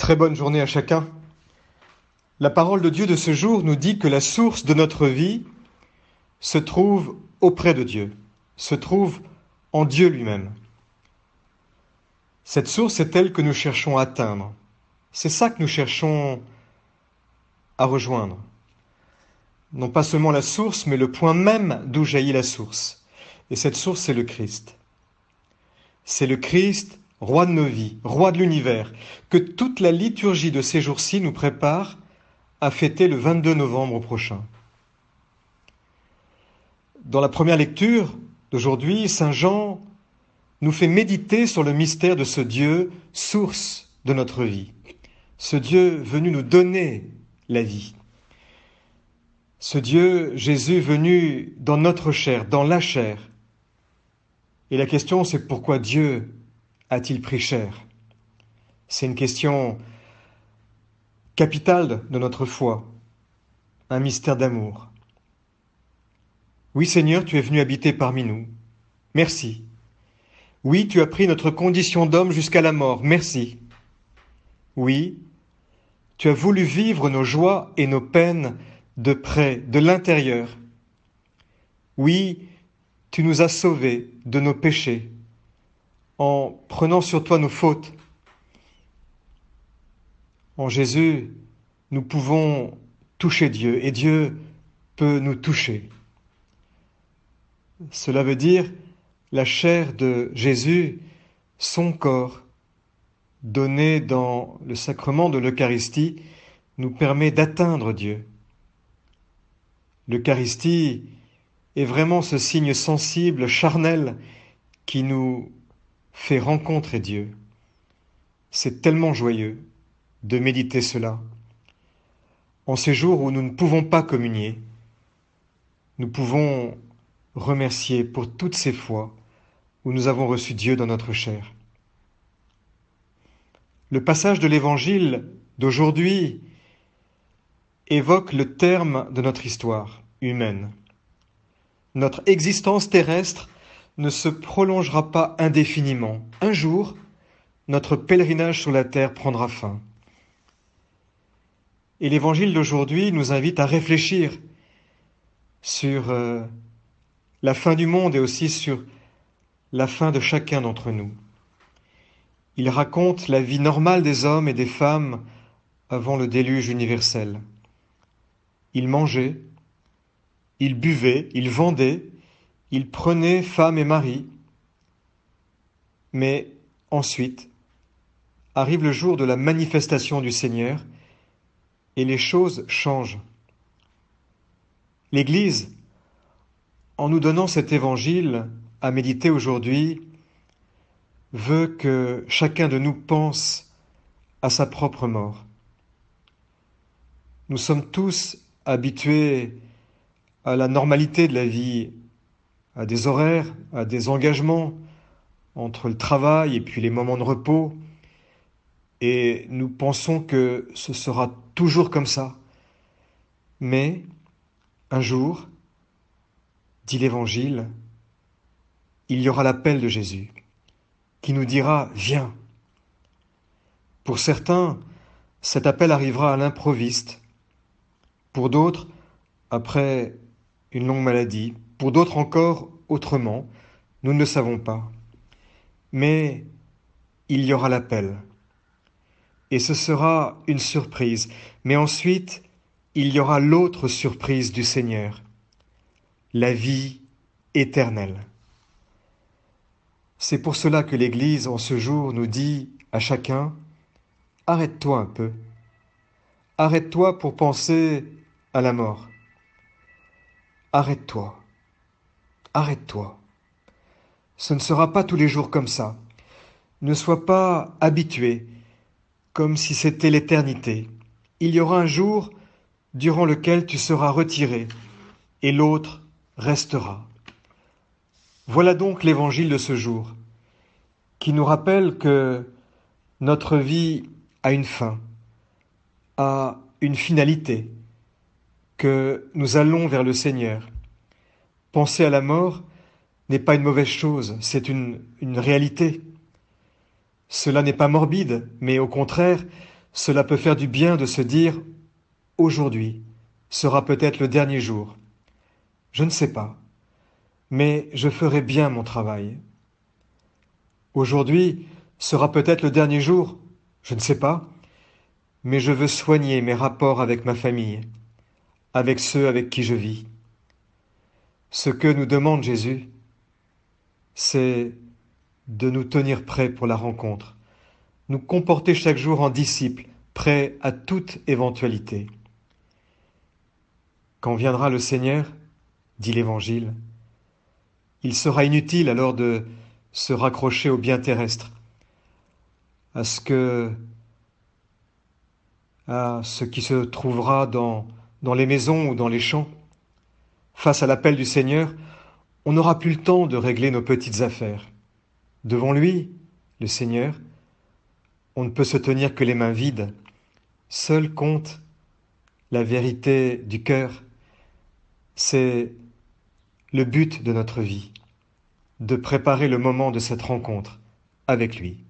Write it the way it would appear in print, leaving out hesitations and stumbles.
Très bonne journée à chacun. La parole de Dieu de ce jour nous dit que la source de notre vie se trouve auprès de Dieu, se trouve en Dieu lui-même. Cette source est elle que nous cherchons à atteindre. C'est ça que nous cherchons à rejoindre. Non pas seulement la source, mais le point même d'où jaillit la source. Et cette source, c'est le Christ. C'est le Christ, roi de nos vies, roi de l'univers, que toute la liturgie de ces jours-ci nous prépare à fêter le 22 novembre prochain. Dans la première lecture d'aujourd'hui, Saint Jean nous fait méditer sur le mystère de ce Dieu, source de notre vie. Ce Dieu venu nous donner la vie. Ce Dieu, Jésus, venu dans notre chair, dans la chair. Et la question, c'est pourquoi Dieu a-t-il pris chair? C'est une question capitale de notre foi, un mystère d'amour. Oui, Seigneur, tu es venu habiter parmi nous. Merci. Oui, tu as pris notre condition d'homme jusqu'à la mort. Merci. Oui, tu as voulu vivre nos joies et nos peines de près, de l'intérieur. Oui, tu nous as sauvés de nos péchés en prenant sur toi nos fautes. En Jésus, nous pouvons toucher Dieu et Dieu peut nous toucher. Cela veut dire la chair de Jésus, son corps, donné dans le sacrement de l'Eucharistie, nous permet d'atteindre Dieu. L'Eucharistie est vraiment ce signe sensible, charnel, qui nous fait rencontrer Dieu. C'est tellement joyeux de méditer cela. En ces jours où nous ne pouvons pas communier, nous pouvons remercier pour toutes ces fois où nous avons reçu Dieu dans notre chair. Le passage de l'Évangile d'aujourd'hui évoque le terme de notre histoire humaine. Notre existence terrestre ne se prolongera pas indéfiniment. Un jour, notre pèlerinage sur la terre prendra fin. Et l'Évangile d'aujourd'hui nous invite à réfléchir sur la fin du monde et aussi sur la fin de chacun d'entre nous. Il raconte la vie normale des hommes et des femmes avant le déluge universel. Ils mangeaient, ils buvaient, ils vendaient, ils prenaient femmes et maris. Mais ensuite, arrive le jour de la manifestation du Seigneur et les choses changent. L'Église, en nous donnant cet évangile à méditer aujourd'hui, veut que chacun de nous pense à sa propre mort. Nous sommes tous habitués à la normalité de la vie, à des horaires, à des engagements entre le travail et puis les moments de repos, et nous pensons que ce sera toujours comme ça. Mais un jour, dit l'Évangile, il y aura l'appel de Jésus qui nous dira « Viens ». Pour certains, cet appel arrivera à l'improviste. Pour d'autres, après une longue maladie. Pour d'autres encore, autrement. Nous ne le savons pas. Mais il y aura l'appel. Et ce sera une surprise. Mais ensuite, il y aura l'autre surprise du Seigneur. La vie éternelle. C'est pour cela que l'Église, en ce jour, nous dit à chacun, arrête-toi un peu. Arrête-toi pour penser à la mort. Arrête-toi. Arrête-toi. Ce ne sera pas tous les jours comme ça. Ne sois pas habitué, comme si c'était l'éternité. Il y aura un jour durant lequel tu seras retiré, et l'autre restera. Voilà donc l'évangile de ce jour, qui nous rappelle que notre vie a une fin, a une finalité, que nous allons vers le Seigneur. Penser à la mort n'est pas une mauvaise chose, c'est une réalité. Cela n'est pas morbide, mais au contraire, cela peut faire du bien de se dire « Aujourd'hui sera peut-être le dernier jour. Je ne sais pas, mais je ferai bien mon travail. Aujourd'hui sera peut-être le dernier jour, je ne sais pas, mais je veux soigner mes rapports avec ma famille, avec ceux avec qui je vis. » Ce que nous demande Jésus, c'est de nous tenir prêts pour la rencontre, nous comporter chaque jour en disciples, prêts à toute éventualité. Quand viendra le Seigneur, dit l'Évangile, il sera inutile alors de se raccrocher au bien terrestre, à ce qui se trouvera dans les maisons ou dans les champs. Face à l'appel du Seigneur, on n'aura plus le temps de régler nos petites affaires. Devant lui, le Seigneur, on ne peut se tenir que les mains vides. Seul compte la vérité du cœur. C'est le but de notre vie, de préparer le moment de cette rencontre avec lui.